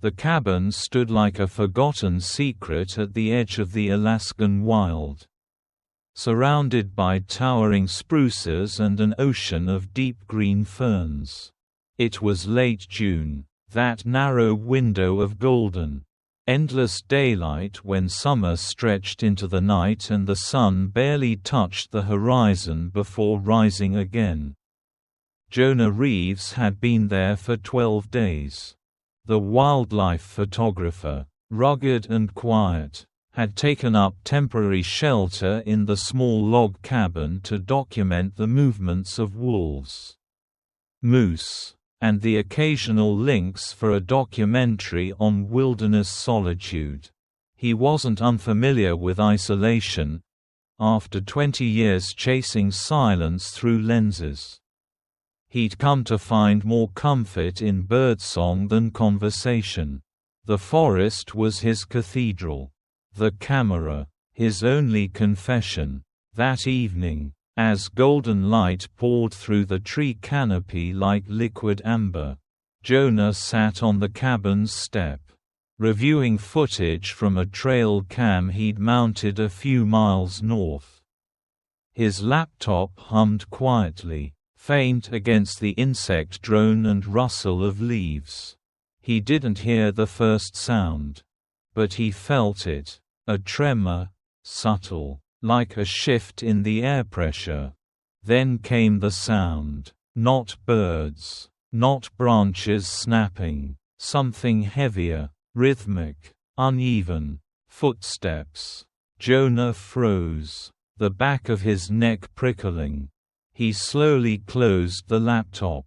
The cabin stood like a forgotten secret at the edge of the Alaskan wild, surrounded by towering spruces and an ocean of deep green ferns. It was late June, that narrow window of golden, endless daylight when summer stretched into the night and the sun barely touched the horizon before rising again. Jonah Reeves had been there for 12 days. The wildlife photographer, rugged and quiet, had taken up temporary shelter in the small log cabin to document the movements of wolves, moose, and the occasional lynx for a documentary on wilderness solitude. He wasn't unfamiliar with isolation, after 20 years chasing silence through lenses. He'd come to find more comfort in birdsong than conversation. The forest was his cathedral. The camera, his only confession. That evening, as golden light poured through the tree canopy like liquid amber, Jonah sat on the cabin's step, reviewing footage from a trail cam he'd mounted a few miles north. His laptop hummed quietly, faint against the insect drone and rustle of leaves. He didn't hear the first sound, but he felt it, a tremor, subtle, like a shift in the air pressure. Then came the sound, not birds, not branches snapping, something heavier, rhythmic, uneven, footsteps. Jonah froze, the back of his neck prickling. He slowly closed the laptop,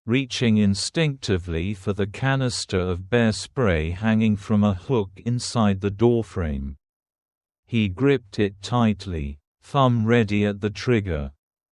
reaching instinctively for the canister of bear spray hanging from a hook inside the doorframe. He gripped it tightly, thumb ready at the trigger.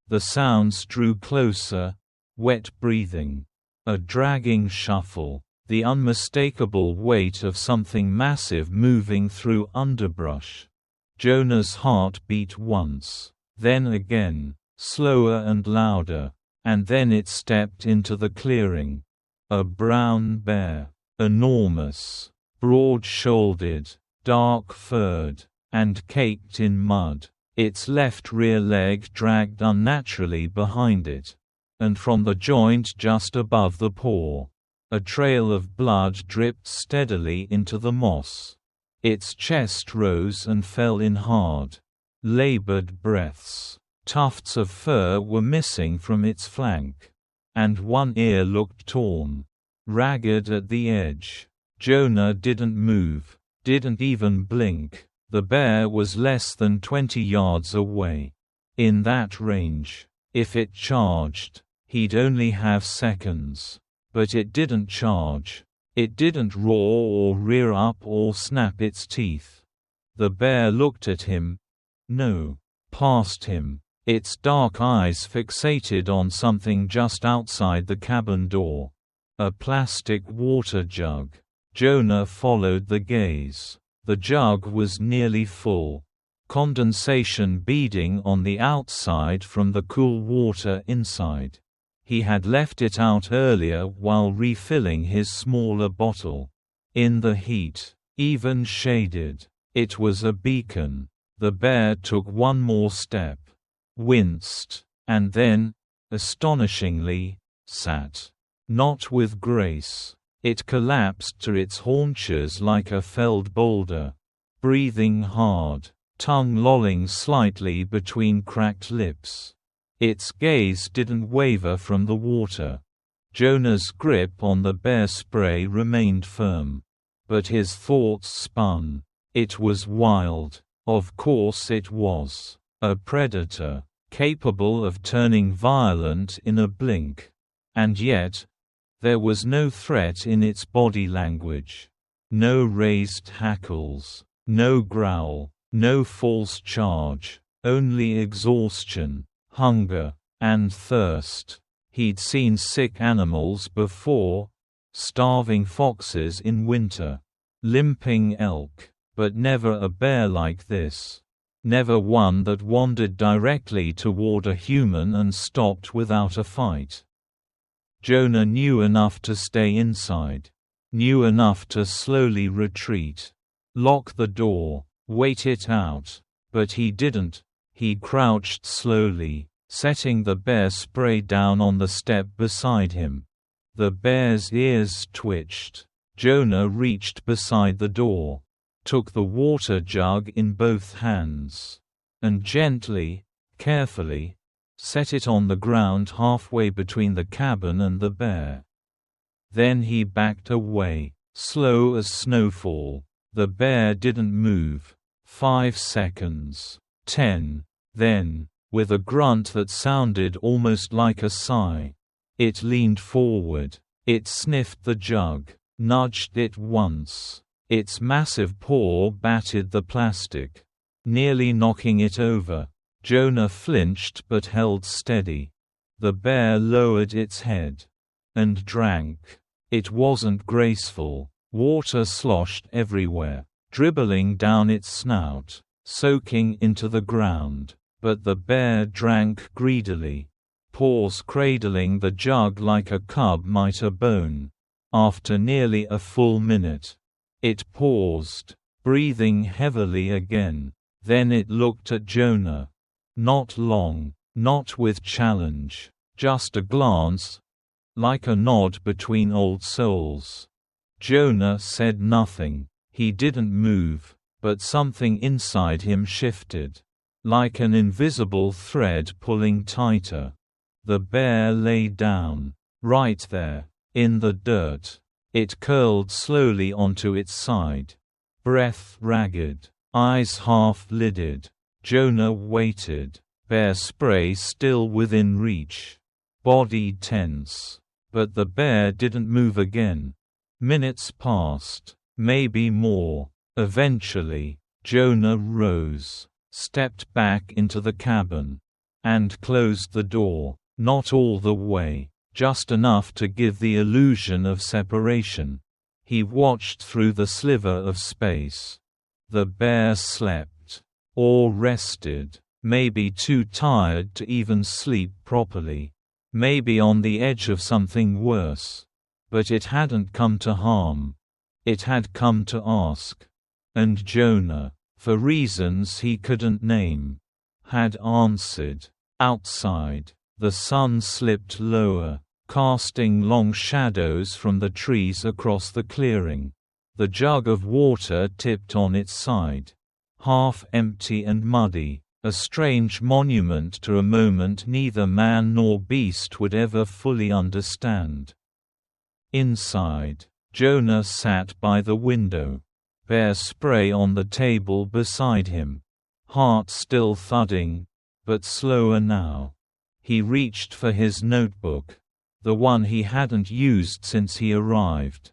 The sounds drew closer, wet breathing, a dragging shuffle, the unmistakable weight of something massive moving through underbrush. Jonah's heart beat once, then again, slower and louder, and then it stepped into the clearing. A brown bear, enormous, broad-shouldered, dark-furred, and caked in mud, its left rear leg dragged unnaturally behind it, and from the joint just above the paw, a trail of blood dripped steadily into the moss. Its chest rose and fell in hard, labored breaths. Tufts of fur were missing from its flank, and one ear looked torn, ragged at the edge. Jonah didn't move, didn't even blink. The bear was less than 20 yards away. In that range, if it charged, he'd only have seconds. But it didn't charge. It didn't roar or rear up or snap its teeth. The bear looked at him. No. Past him. Its dark eyes fixated on something just outside the cabin door. A plastic water jug. Jonah followed the gaze. The jug was nearly full. Condensation beading on the outside from the cool water inside. He had left it out earlier while refilling his smaller bottle. In the heat, even shaded, it was a beacon. The bear took one more step, winced, and then, astonishingly, sat. Not with grace. It collapsed to its haunches like a felled boulder, breathing hard, tongue lolling slightly between cracked lips. Its gaze didn't waver from the water. Jonah's grip on the bear spray remained firm. But his thoughts spun. It was wild. Of course it was. A predator, capable of turning violent in a blink. And yet, there was no threat in its body language. No raised hackles, no growl, no false charge, only exhaustion, hunger, and thirst. He'd seen sick animals before, starving foxes in winter, limping elk, but never a bear like this. Never one that wandered directly toward a human and stopped without a fight. Jonah knew enough to stay inside. Knew enough to slowly retreat. Lock the door. Wait it out. But he didn't. He crouched slowly, setting the bear spray down on the step beside him. The bear's ears twitched. Jonah reached beside the door, took the water jug in both hands, and gently, carefully, set it on the ground halfway between the cabin and the bear. Then he backed away, slow as snowfall. The bear didn't move. 5 seconds. 10. Then, with a grunt that sounded almost like a sigh, it leaned forward. It sniffed the jug, nudged it once. Its massive paw batted the plastic, nearly knocking it over. Jonah flinched but held steady. The bear lowered its head and drank. It wasn't graceful. Water sloshed everywhere, dribbling down its snout, soaking into the ground. But the bear drank greedily, paws cradling the jug like a cub might a bone. After nearly a full minute, it paused, breathing heavily again. Then it looked at Jonah. Not long, not with challenge, just a glance, like a nod between old souls. Jonah said nothing. He didn't move, but something inside him shifted, like an invisible thread pulling tighter. The bear lay down, right there, in the dirt. It curled slowly onto its side, breath ragged, eyes half-lidded. Jonah waited, bear spray still within reach, body tense. But the bear didn't move again. Minutes passed, maybe more. Eventually, Jonah rose, stepped back into the cabin, and closed the door. Not all the way, just enough to give the illusion of separation. He watched through the sliver of space. The bear slept, or rested, maybe too tired to even sleep properly, maybe on the edge of something worse. But it hadn't come to harm. It had come to ask. And Jonah, for reasons he couldn't name, had answered. Outside, the sun slipped lower, casting long shadows from the trees across the clearing. The jug of water tipped on its side, half empty and muddy, a strange monument to a moment neither man nor beast would ever fully understand. Inside, Jonah sat by the window, bear spray on the table beside him, heart still thudding, but slower now. He reached for his notebook, the one he hadn't used since he arrived,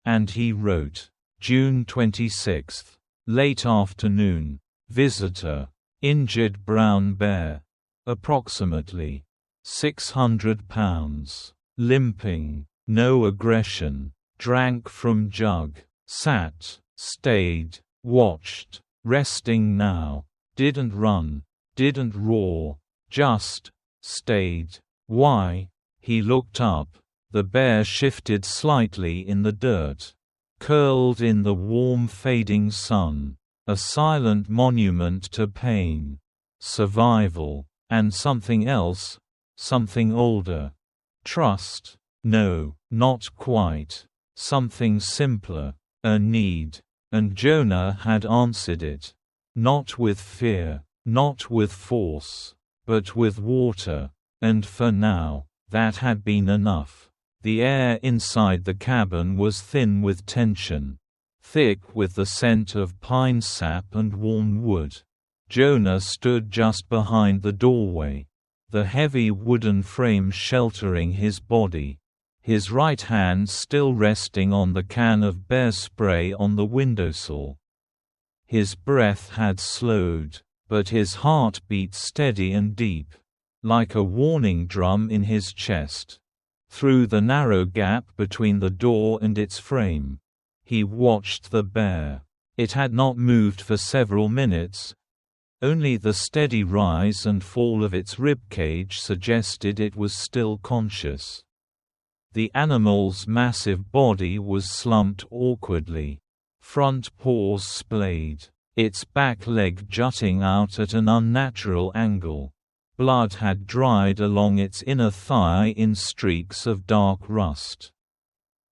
and he wrote, June 26, late afternoon, visitor, injured brown bear, approximately 600 pounds, limping, no aggression, drank from jug, sat, stayed, watched, resting now, didn't run, didn't roar, just stayed. Why? He looked up. The bear shifted slightly in the dirt, curled in the warm fading sun, a silent monument to pain, survival, and something else, something older. Trust? No, not quite. Something simpler, a need. And Jonah had answered it. Not with fear, not with force, but with water. And for now, that had been enough. The air inside the cabin was thin with tension, thick with the scent of pine sap and warm wood. Jonah stood just behind the doorway, the heavy wooden frame sheltering his body, his right hand still resting on the can of bear spray on the windowsill. His breath had slowed, but his heart beat steady and deep, like a warning drum in his chest. Through the narrow gap between the door and its frame, he watched the bear. It had not moved for several minutes. Only the steady rise and fall of its ribcage suggested it was still conscious. The animal's massive body was slumped awkwardly. Front paws splayed, its back leg jutting out at an unnatural angle. Blood had dried along its inner thigh in streaks of dark rust.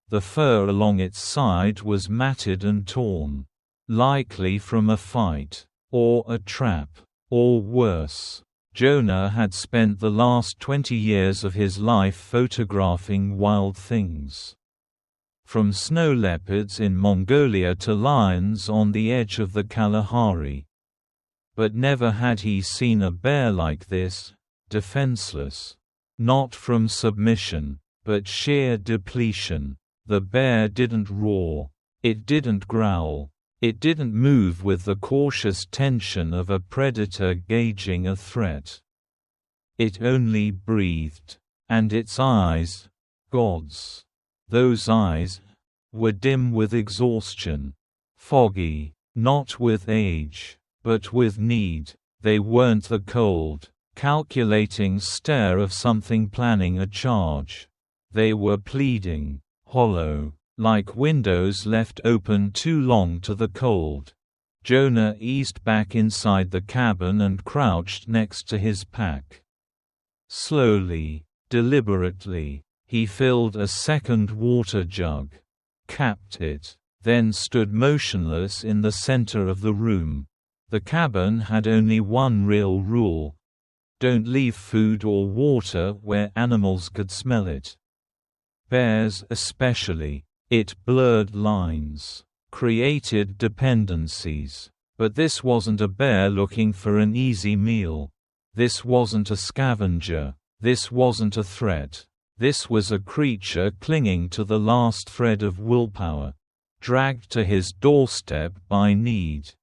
The fur along its side was matted and torn, likely from a fight, or a trap, or worse. Jonah had spent the last 20 years of his life photographing wild things. From snow leopards in Mongolia to lions on the edge of the Kalahari. But never had he seen a bear like this, defenseless. Not from submission, but sheer depletion. The bear didn't roar. It didn't growl. It didn't move with the cautious tension of a predator gauging a threat. It only breathed. And its eyes, gods, those eyes, were dim with exhaustion. Foggy, not with age, but with need. They weren't the cold, calculating stare of something planning a charge. They were pleading, hollow, like windows left open too long to the cold. Jonah eased back inside the cabin and crouched next to his pack. Slowly, deliberately, he filled a second water jug, capped it, then stood motionless in the center of the room. The cabin had only one real rule: don't leave food or water where animals could smell it. Bears especially. It blurred lines, created dependencies. But this wasn't a bear looking for an easy meal. This wasn't a scavenger. This wasn't a threat. This was a creature clinging to the last thread of willpower, dragged to his doorstep by need.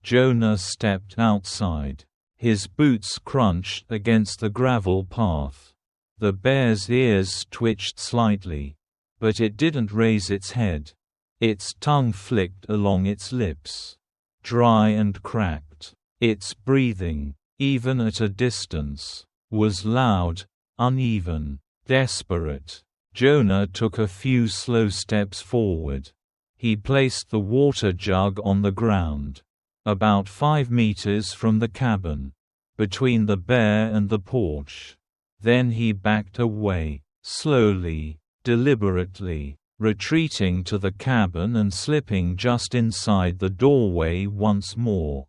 Jonah stepped outside. His boots crunched against the gravel path. The bear's ears twitched slightly, but it didn't raise its head. Its tongue flicked along its lips, dry and cracked. Its breathing, even at a distance, was loud, uneven, desperate. Jonah took a few slow steps forward. He placed the water jug on the ground, about 5 meters from the cabin, between the bear and the porch. Then he backed away, slowly, deliberately, retreating to the cabin and slipping just inside the doorway once more.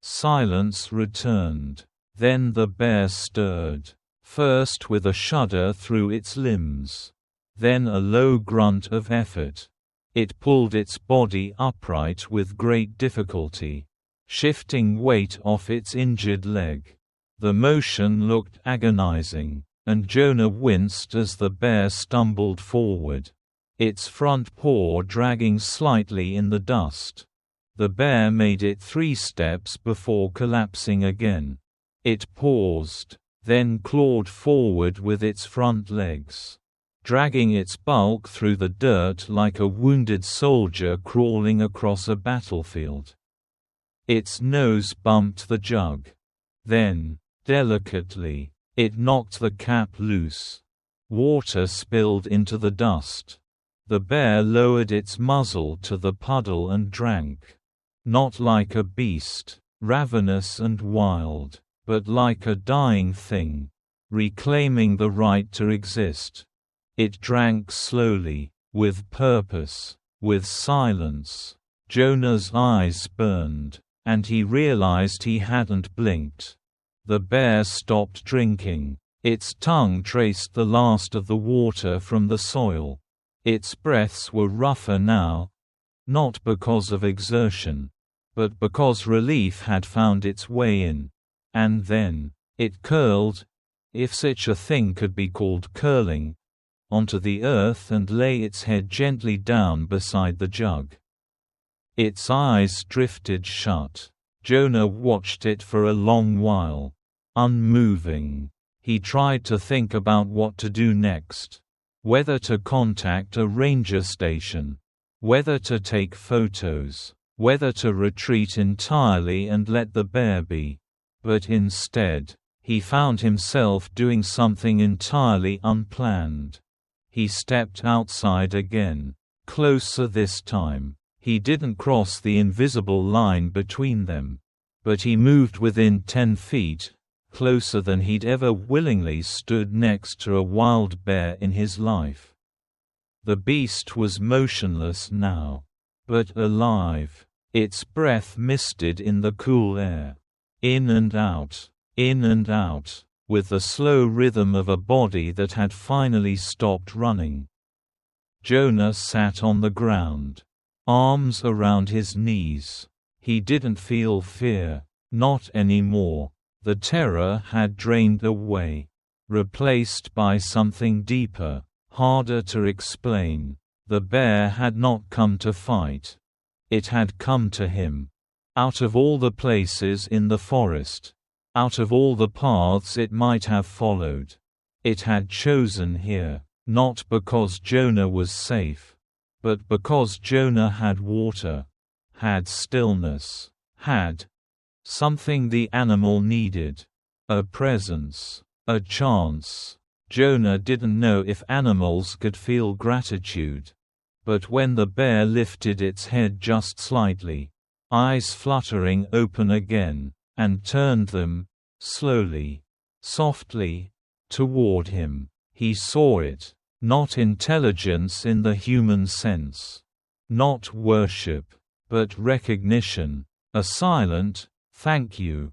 Silence returned. Then the bear stirred, first with a shudder through its limbs, then a low grunt of effort. It pulled its body upright with great difficulty, shifting weight off its injured leg. The motion looked agonizing, and Jonah winced as the bear stumbled forward, its front paw dragging slightly in the dust. The bear made it 3 steps before collapsing again. It paused, then clawed forward with its front legs, dragging its bulk through the dirt like a wounded soldier crawling across a battlefield. Its nose bumped the jug. Then, delicately, it knocked the cap loose. Water spilled into the dust. The bear lowered its muzzle to the puddle and drank. Not like a beast, ravenous and wild, but like a dying thing, reclaiming the right to exist. It drank slowly, with purpose, with silence. Jonah's eyes burned, and he realized he hadn't blinked. The bear stopped drinking. Its tongue traced the last of the water from the soil. Its breaths were rougher now, not because of exertion, but because relief had found its way in. And then, it curled, if such a thing could be called curling, onto the earth and lay its head gently down beside the jug. Its eyes drifted shut. Jonah watched it for a long while, unmoving. He tried to think about what to do next. Whether to contact a ranger station, whether to take photos, whether to retreat entirely and let the bear be. But instead, he found himself doing something entirely unplanned. He stepped outside again. Closer this time. He didn't cross the invisible line between them. But he moved within 10 feet, closer than he'd ever willingly stood next to a wild bear in his life. The beast was motionless now. But alive. Its breath misted in the cool air. In and out, with the slow rhythm of a body that had finally stopped running. Jonah sat on the ground, arms around his knees. He didn't feel fear, not anymore. The terror had drained away, replaced by something deeper, harder to explain. The bear had not come to fight. It had come to him. Out of all the places in the forest, out of all the paths it might have followed, it had chosen here, not because Jonah was safe, but because Jonah had water, had stillness, had something the animal needed, a presence, a chance. Jonah didn't know if animals could feel gratitude. But when the bear lifted its head just slightly, eyes fluttering open again, and turned them, slowly, softly, toward him, he saw it. Not intelligence in the human sense. Not worship. But recognition. A silent, thank you.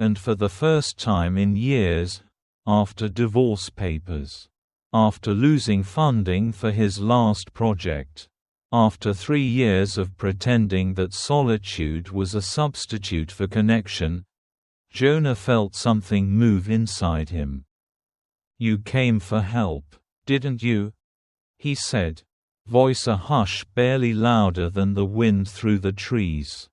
And for the first time in years, after divorce papers. After losing funding for his last project. After 3 years of pretending that solitude was a substitute for connection, Jonah felt something move inside him. "You came for help, didn't you?" he said, voice a hush barely louder than the wind through the trees.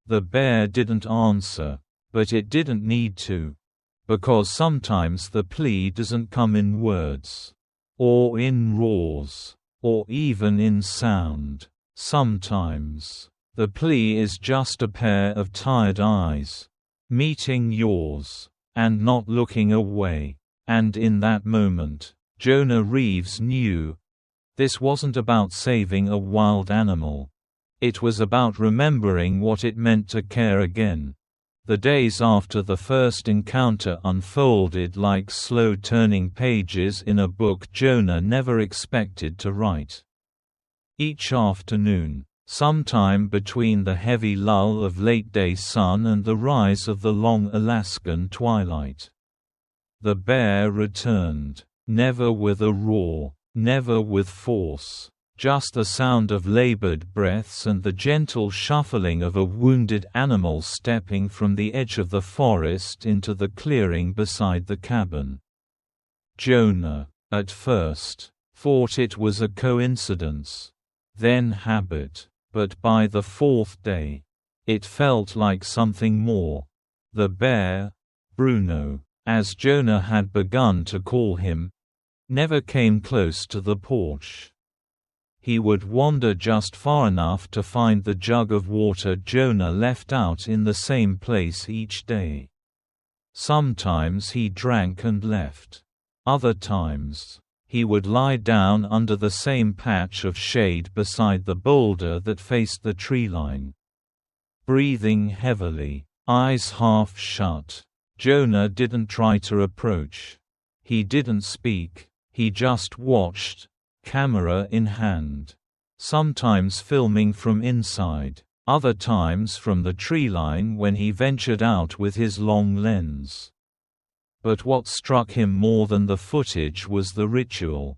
The bear didn't answer, but it didn't need to. Because sometimes the plea doesn't come in words. Or in roars. Or even in sound. Sometimes, the plea is just a pair of tired eyes. Meeting yours. And not looking away. And in that moment, Jonah Reeves knew. This wasn't about saving a wild animal. It was about remembering what it meant to care again. The days after the first encounter unfolded like slow-turning pages in a book Jonah never expected to write. Each afternoon, sometime between the heavy lull of late-day sun and the rise of the long Alaskan twilight, the bear returned, never with a roar, never with force. Just the sound of labored breaths and the gentle shuffling of a wounded animal stepping from the edge of the forest into the clearing beside the cabin. Jonah, at first, thought it was a coincidence. Then habit. But by the 4th day, it felt like something more. The bear, Bruno, as Jonah had begun to call him, never came close to the porch. He would wander just far enough to find the jug of water Jonah left out in the same place each day. Sometimes he drank and left. Other times, he would lie down under the same patch of shade beside the boulder that faced the treeline. Breathing heavily, eyes half shut, Jonah didn't try to approach. He didn't speak, he just watched, camera in hand. Sometimes filming from inside, other times from the treeline when he ventured out with his long lens. But what struck him more than the footage was the ritual.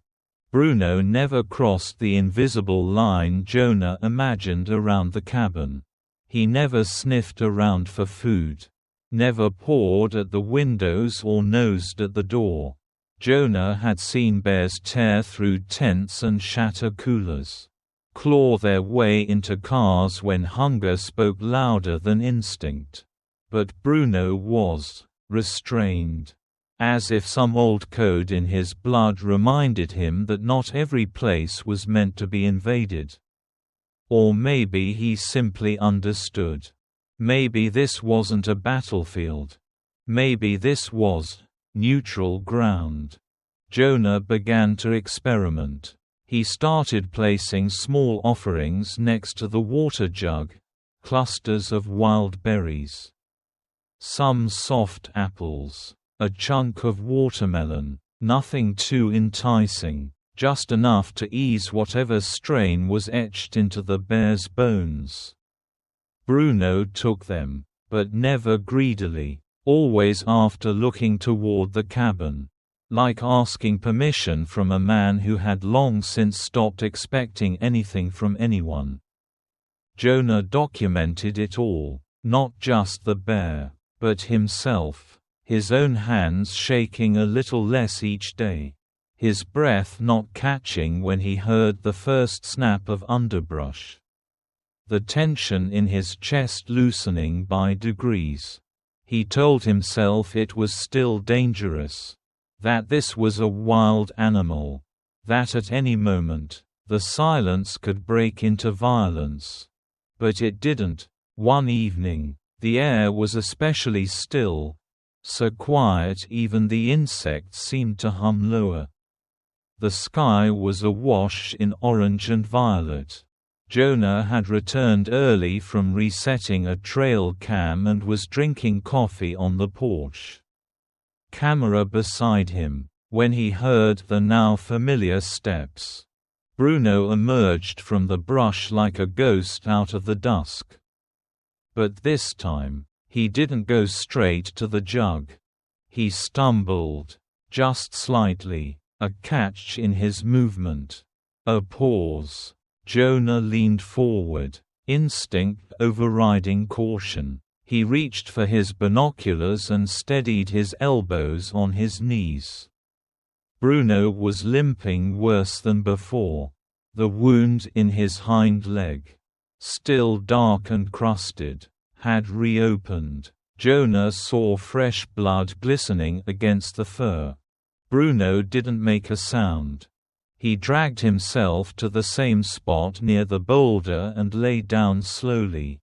Bruno never crossed the invisible line Jonah imagined around the cabin. He never sniffed around for food. Never pawed at the windows or nosed at the door. Jonah had seen bears tear through tents and shatter coolers, claw their way into cars when hunger spoke louder than instinct. But Bruno was restrained, as if some old code in his blood reminded him that not every place was meant to be invaded. Or maybe he simply understood. Maybe this wasn't a battlefield. Maybe this was neutral ground. Jonah began to experiment. He started placing small offerings next to the water jug, clusters of wild berries, some soft apples, a chunk of watermelon, nothing too enticing, just enough to ease whatever strain was etched into the bear's bones. Bruno took them, but never greedily, always after looking toward the cabin, like asking permission from a man who had long since stopped expecting anything from anyone. Jonah documented it all, not just the bear, but himself, his own hands shaking a little less each day, his breath not catching when he heard the first snap of underbrush, the tension in his chest loosening by degrees. He told himself it was still dangerous, that this was a wild animal, that at any moment, the silence could break into violence. But it didn't. One evening, the air was especially still, so quiet even the insects seemed to hum lower. The sky was awash in orange and violet. Jonah had returned early from resetting a trail cam and was drinking coffee on the porch. Camera beside him, when he heard the now familiar steps. Bruno emerged from the brush like a ghost out of the dusk. But this time, he didn't go straight to the jug. He stumbled, just slightly, a catch in his movement. A pause. Jonah leaned forward, instinct overriding caution. He reached for his binoculars and steadied his elbows on his knees. Bruno was limping worse than before. The wound in his hind leg, still dark and crusted, had reopened. Jonah saw fresh blood glistening against the fur. Bruno didn't make a sound. He dragged himself to the same spot near the boulder and lay down slowly,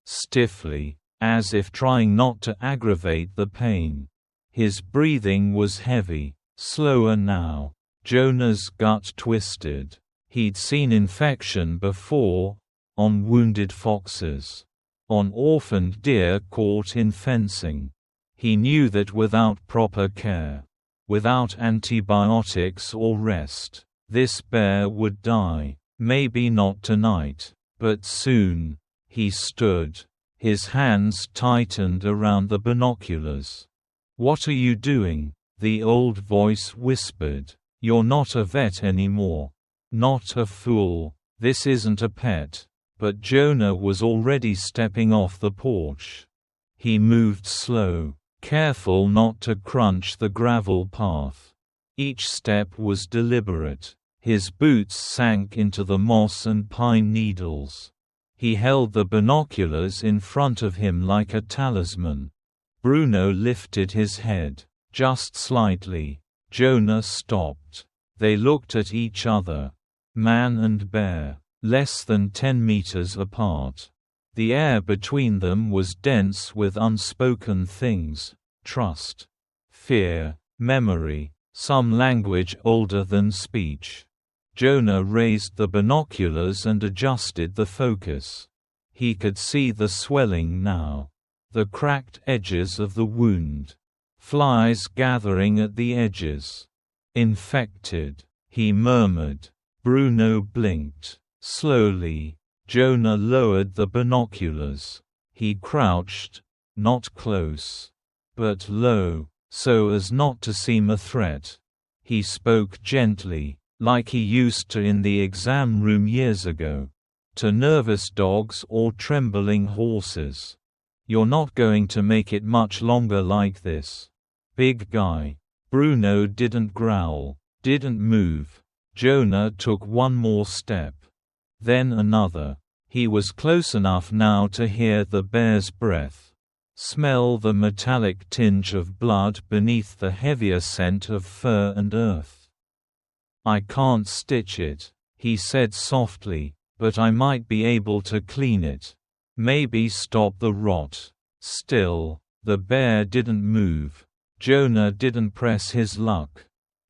stiffly, as if trying not to aggravate the pain. His breathing was heavy, slower now. Jonah's gut twisted. He'd seen infection before, on wounded foxes, on orphaned deer caught in fencing. He knew that without proper care, without antibiotics or rest, this bear would die. Maybe not tonight, but soon. He stood, his hands tightened around the binoculars. "What are you doing?" the old voice whispered. "You're not a vet anymore. Not a fool. This isn't a pet." But Jonah was already stepping off the porch. He moved slow, careful not to crunch the gravel path. Each step was deliberate. His boots sank into the moss and pine needles. He held the binoculars in front of him like a talisman. Bruno lifted his head, just slightly. Jonah stopped. They looked at each other. Man and bear, less than 10 meters apart. The air between them was dense with unspoken things: trust, fear, memory, some language older than speech. Jonah raised the binoculars and adjusted the focus. He could see the swelling now, the cracked edges of the wound, flies gathering at the edges. "Infected," he murmured. Bruno blinked. Slowly, Jonah lowered the binoculars. He crouched, not close, but low, so as not to seem a threat. He spoke gently, like he used to in the exam room years ago, to nervous dogs or trembling horses. "You're not going to make it much longer like this, big guy." Bruno didn't growl, didn't move. Jonah took one more step. Then another. He was close enough now to hear the bear's breath, smell the metallic tinge of blood beneath the heavier scent of fur and earth. "I can't stitch it," he said softly, "but I might be able to clean it. Maybe stop the rot." Still, the bear didn't move. Jonah didn't press his luck.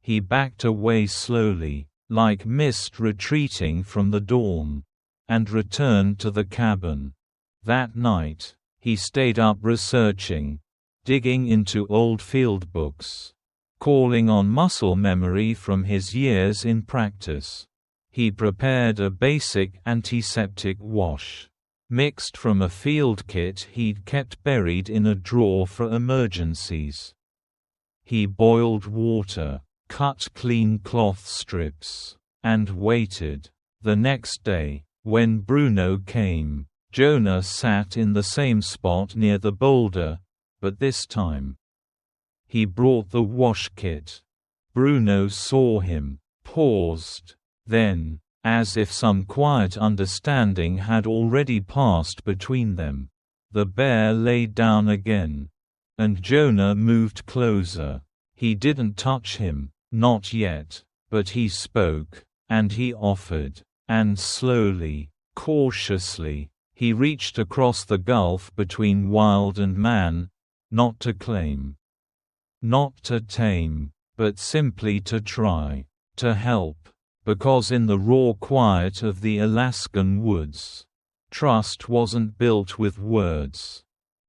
He backed away slowly, like mist retreating from the dawn, and returned to the cabin. That night, he stayed up researching, digging into old field books, calling on muscle memory from his years in practice. He prepared a basic antiseptic wash, mixed from a field kit he'd kept buried in a drawer for emergencies. He boiled water, cut clean cloth strips, and waited. The next day, when Bruno came, Jonah sat in the same spot near the boulder, but this time he brought the wash kit. Bruno saw him, paused. Then, as if some quiet understanding had already passed between them, the bear lay down again, and Jonah moved closer. He didn't touch him, not yet, but he spoke, and he offered, and slowly, cautiously, he reached across the gulf between wild and man, not to claim, not to tame, but simply to try, to help. Because in the raw quiet of the Alaskan woods, trust wasn't built with words.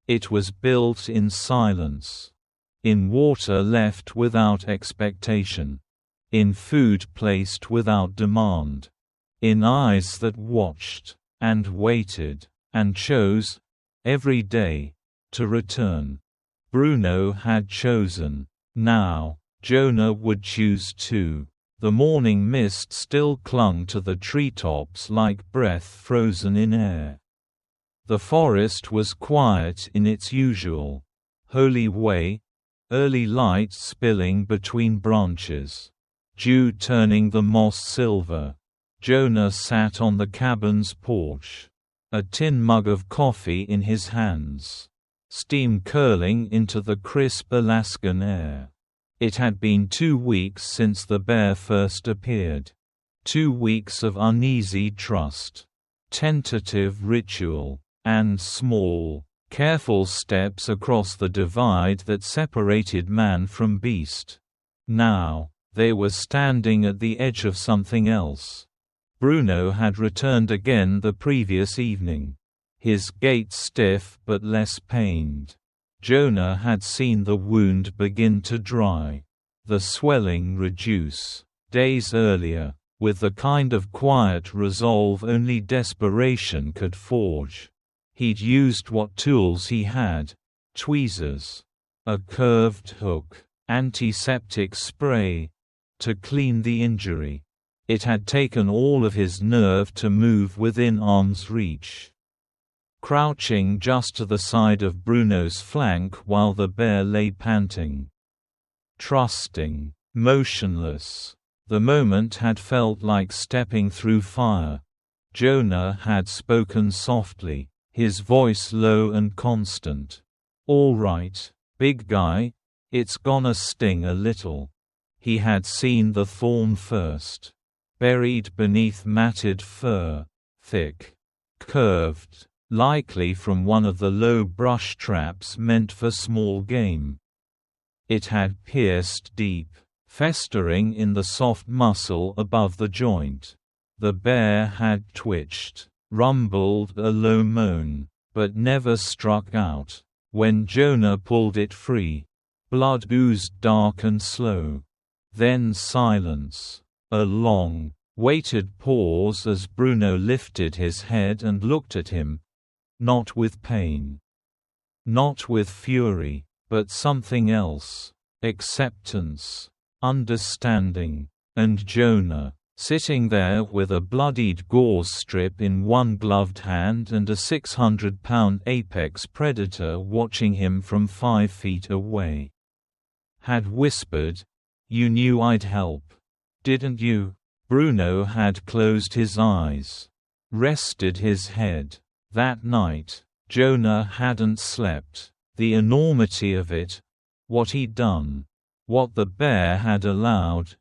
It was built in silence. In water left without expectation. In food placed without demand. In eyes that watched, and waited, and chose, every day, to return. Bruno had chosen. Now, Jonah would choose too. The morning mist still clung to the treetops like breath frozen in air. The forest was quiet in its usual, holy way, early light spilling between branches, dew turning the moss silver. Jonah sat on the cabin's porch, a tin mug of coffee in his hands, steam curling into the crisp Alaskan air. It had been 2 weeks since the bear first appeared. 2 weeks of uneasy trust, tentative ritual, and small, careful steps across the divide that separated man from beast. Now, they were standing at the edge of something else. Bruno had returned again the previous evening, his gait stiff but less pained. Jonah had seen the wound begin to dry, the swelling reduce, days earlier, with the kind of quiet resolve only desperation could forge. He'd used what tools he had: tweezers, a curved hook, antiseptic spray, to clean the injury. It had taken all of his nerve to move within arm's reach. Crouching just to the side of Bruno's flank while the bear lay panting. Trusting, motionless. The moment had felt like stepping through fire. Jonah had spoken softly, his voice low and constant. "All right, big guy, it's gonna sting a little." He had seen the thorn first. Buried beneath matted fur, thick, curved, likely from one of the low brush traps meant for small game. It had pierced deep, festering in the soft muscle above the joint. The bear had twitched, rumbled a low moan, but never struck out. When Jonah pulled it free, blood oozed dark and slow. Then silence. A long, weighted pause as Bruno lifted his head and looked at him. Not with pain. Not with fury, but something else. Acceptance. Understanding. And Jonah, sitting there with a bloodied gauze strip in one gloved hand and a 600-pound apex predator watching him from 5 feet away. Had whispered, "You knew I'd help, didn't you?" Bruno had closed his eyes, rested his head. That night, Jonah hadn't slept. The enormity of it, what he'd done, what the bear had allowed,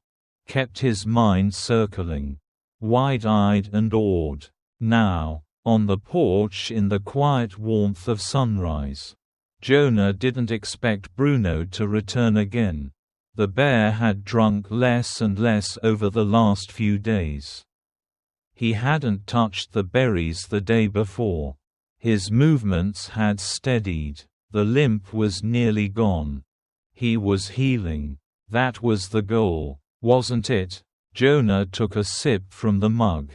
kept his mind circling, wide-eyed and awed. Now, on the porch in the quiet warmth of sunrise, Jonah didn't expect Bruno to return again. The bear had drunk less and less over the last few days. He hadn't touched the berries the day before. His movements had steadied. The limp was nearly gone. He was healing. That was the goal, wasn't it? Jonah took a sip from the mug.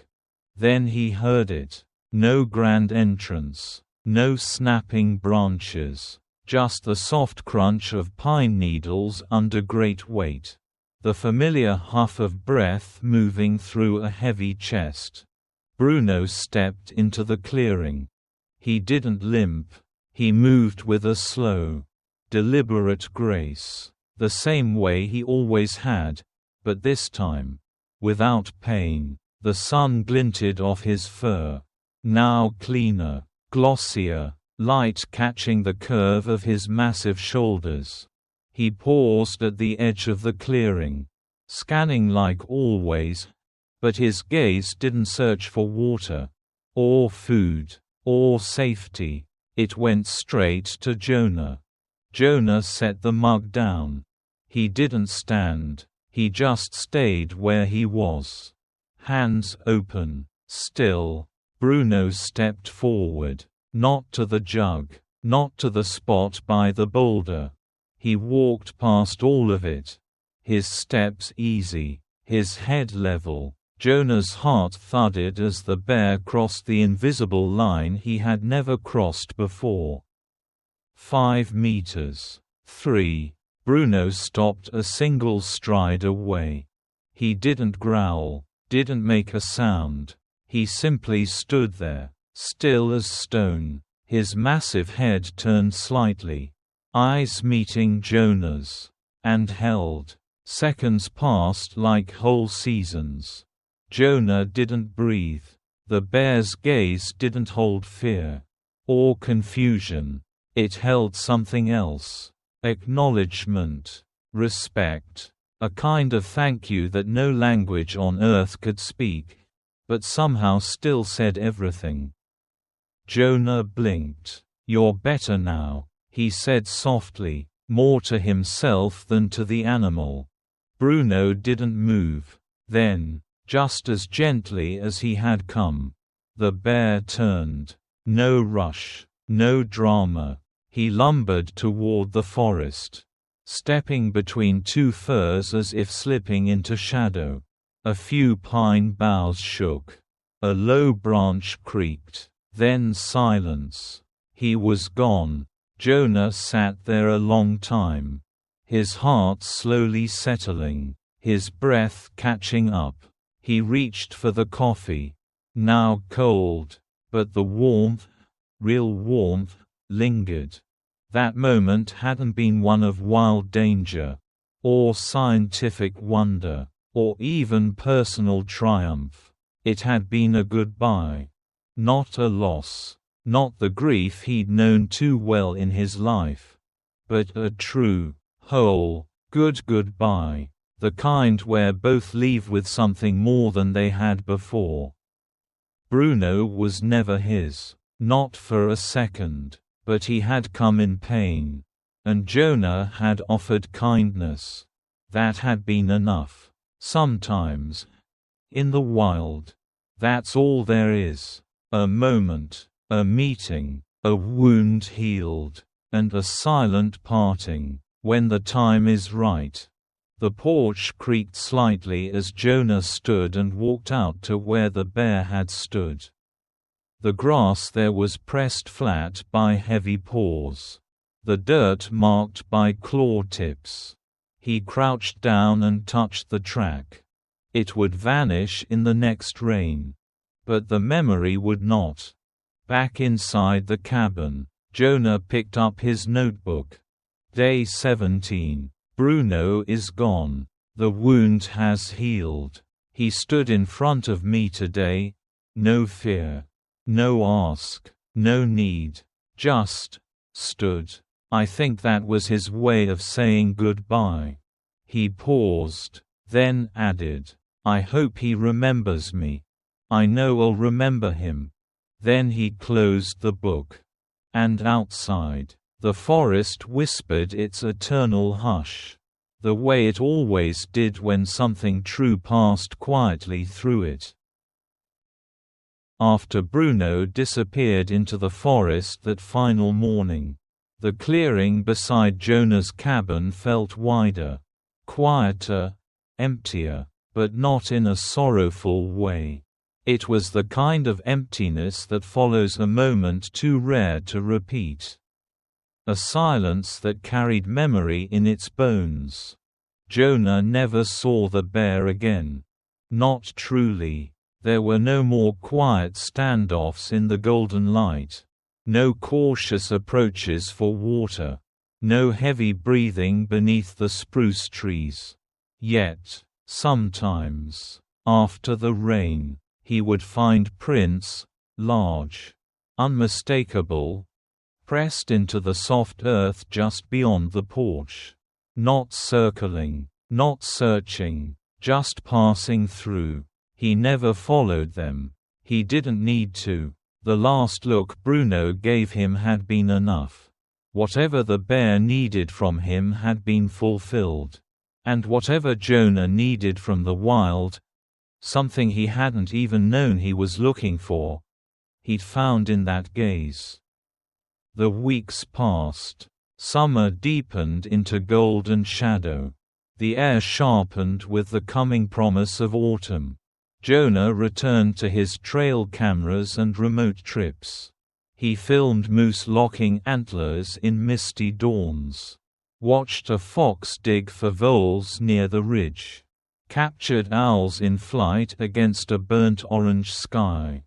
Then he heard it. No grand entrance. No snapping branches. Just the soft crunch of pine needles under great weight. The familiar huff of breath moving through a heavy chest. Bruno stepped into the clearing. He didn't limp. He moved with a slow, deliberate grace. The same way he always had, but this time, without pain. The sun glinted off his fur. Now cleaner, glossier, light catching the curve of his massive shoulders. He paused at the edge of the clearing, scanning like always, but his gaze didn't search for water, or food, or safety. It went straight to Jonah. Jonah set the mug down. He didn't stand, he just stayed where he was. Hands open, still. Bruno stepped forward. Not to the jug, not to the spot by the boulder. He walked past all of it. His steps easy, his head level. Jonah's heart thudded as the bear crossed the invisible line he had never crossed before. 5 meters. 3. Bruno stopped a single stride away. He didn't growl, didn't make a sound. He simply stood there, still as stone, his massive head turned slightly, eyes meeting Jonah's, and held. Seconds passed like whole seasons. Jonah didn't breathe. The bear's gaze didn't hold fear or confusion. It held something else. Acknowledgement, respect, a kind of thank you that no language on earth could speak, but somehow still said everything. Jonah blinked. "You're better now," he said softly, more to himself than to the animal. Bruno didn't move. Then, just as gently as he had come, the bear turned. No rush, no drama. He lumbered toward the forest, stepping between 2 firs as if slipping into shadow. A few pine boughs shook. A low branch creaked. Then silence. He was gone. Jonah sat there a long time, his heart slowly settling, his breath catching up. He reached for the coffee, now cold, but the warmth, real warmth, lingered. That moment hadn't been one of wild danger, or scientific wonder, or even personal triumph. It had been a goodbye. Not a loss. Not the grief he'd known too well in his life. But a true, whole, good goodbye. The kind where both leave with something more than they had before. Bruno was never his. Not for a second. But he had come in pain. And Jonah had offered kindness. That had been enough. Sometimes. In the wild. That's all there is. A moment, a meeting, a wound healed, and a silent parting, when the time is right. The porch creaked slightly as Jonah stood and walked out to where the bear had stood. The grass there was pressed flat by heavy paws. The dirt marked by claw tips. He crouched down and touched the track. It would vanish in the next rain. But the memory would not. Back inside the cabin, Jonah picked up his notebook. Day 17. Bruno is gone. The wound has healed. He stood in front of me today. No fear. No ask. No need. Just stood. I think that was his way of saying goodbye. He paused, then added, "I hope he remembers me. I know I'll remember him." Then he closed the book. And outside, the forest whispered its eternal hush. the way it always did when something true passed quietly through it. After Bruno disappeared into the forest that final morning, the clearing beside Jonah's cabin felt wider, quieter, emptier, but not in a sorrowful way. It was the kind of emptiness that follows a moment too rare to repeat. A silence that carried memory in its bones. Jonah never saw the bear again. Not truly. There were no more quiet standoffs in the golden light. No cautious approaches for water. No heavy breathing beneath the spruce trees. Yet, sometimes, after the rain, he would find prints, large, unmistakable, pressed into the soft earth just beyond the porch. Not circling, not searching, just passing through. He never followed them. He didn't need to. The last look Bruno gave him had been enough. Whatever the bear needed from him had been fulfilled. And whatever Jonah needed from the wild, something he hadn't even known he was looking for, he'd found in that gaze. The weeks passed. Summer deepened into golden shadow. The air sharpened with the coming promise of autumn. Jonah returned to his trail cameras and remote trips. He filmed moose locking antlers in misty dawns. Watched a fox dig for voles near the ridge. Captured owls in flight against a burnt orange sky.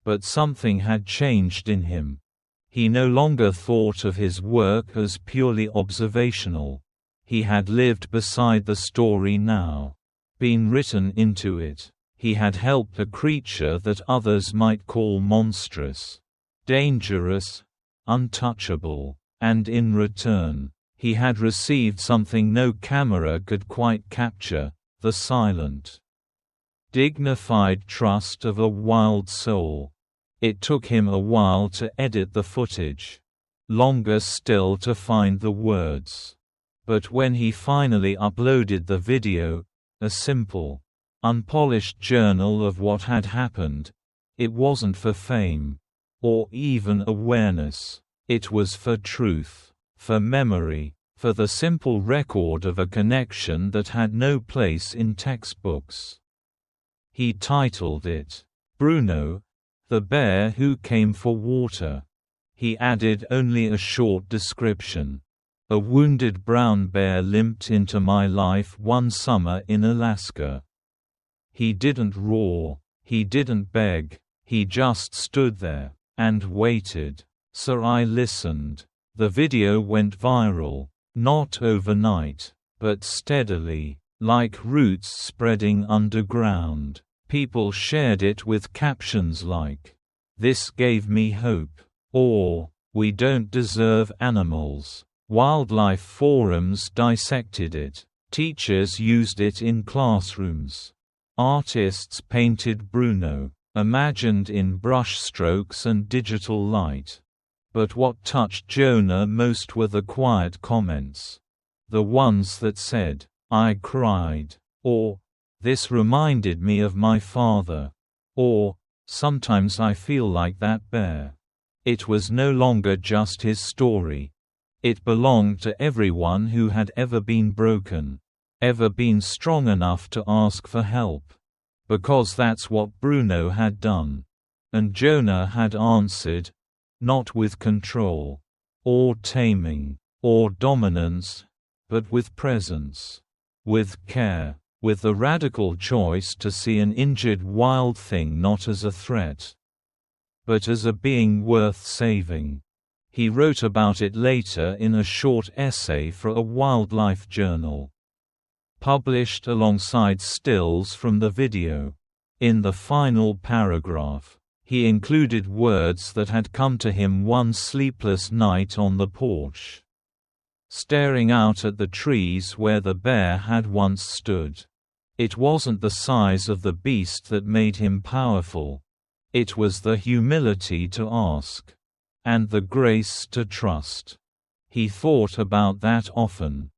But something had changed in him. He no longer thought of his work as purely observational. He had lived beside the story now. Been written into it. He had helped a creature that others might call monstrous, dangerous, untouchable, and in return, he had received something no camera could quite capture, the silent, dignified trust of a wild soul. It took him a while to edit the footage. Longer still to find the words. But when he finally uploaded the video, a simple, unpolished journal of what had happened, it wasn't for fame, or even awareness. It was for truth, for memory, for the simple record of a connection that had no place in textbooks. He titled it, Bruno, the bear who came for water. He added only a short description. A wounded brown bear limped into my life one summer in Alaska. He didn't roar, he didn't beg, he just stood there, and waited. So I listened. The video went viral, not overnight, but steadily, like roots spreading underground. People shared it with captions like, "This gave me hope," or, "We don't deserve animals." Wildlife forums dissected it. Teachers used it in classrooms. Artists painted Bruno, imagined in brushstrokes and digital light. But what touched Jonah most were the quiet comments. The ones that said, "I cried," or, "This reminded me of my father," or, "Sometimes I feel like that bear." It was no longer just his story. It belonged to everyone who had ever been broken, ever been strong enough to ask for help. Because that's what Bruno had done. And Jonah had answered, not with control, or taming, or dominance, but with presence, with care, with the radical choice to see an injured wild thing not as a threat, but as a being worth saving. He wrote about it later in a short essay for a wildlife journal, published alongside stills from the video. In the final paragraph, he included words that had come to him one sleepless night on the porch, staring out at the trees where the bear had once stood. It wasn't the size of the beast that made him powerful. It was the humility to ask, and the grace to trust. He thought about that often.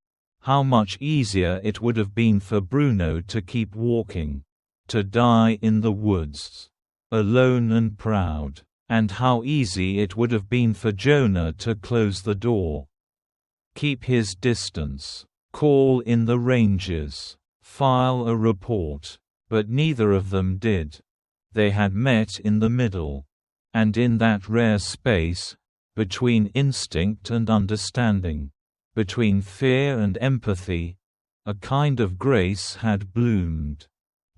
How much easier it would have been for Bruno to keep walking. To die in the woods. Alone and proud. And how easy it would have been for Jonah to close the door. Keep his distance. Call in the rangers. File a report. But neither of them did. They had met in the middle. And in that rare space, between instinct and understanding, between fear and empathy, a kind of grace had bloomed.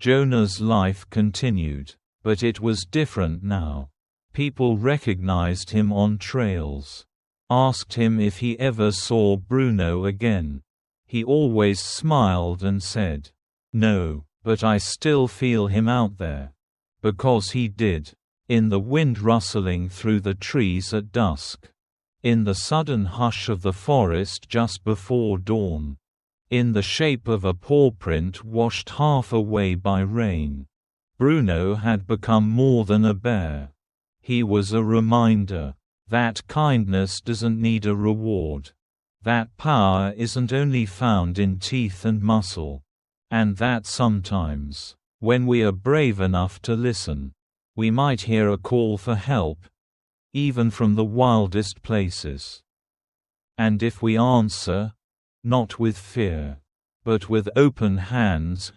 Jonah's life continued, but it was different now. People recognized him on trails. Asked him if he ever saw Bruno again. He always smiled and said, "No, but I still feel him out there." Because he did. In the wind rustling through the trees at dusk. In the sudden hush of the forest just before dawn. In the shape of a paw print washed half away by rain. Bruno had become more than a bear. He was a reminder that kindness doesn't need a reward. That power isn't only found in teeth and muscle. And that sometimes, when we are brave enough to listen, we might hear a call for help, even from the wildest places. And if we answer, not with fear, but with open hands,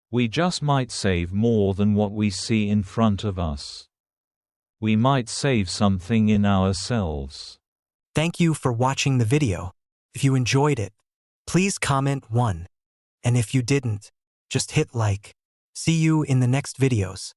we just might save more than what we see in front of us. We might save something in ourselves. Thank you for watching the video. If you enjoyed it, please comment 1. And if you didn't, just hit like. See you in the next videos.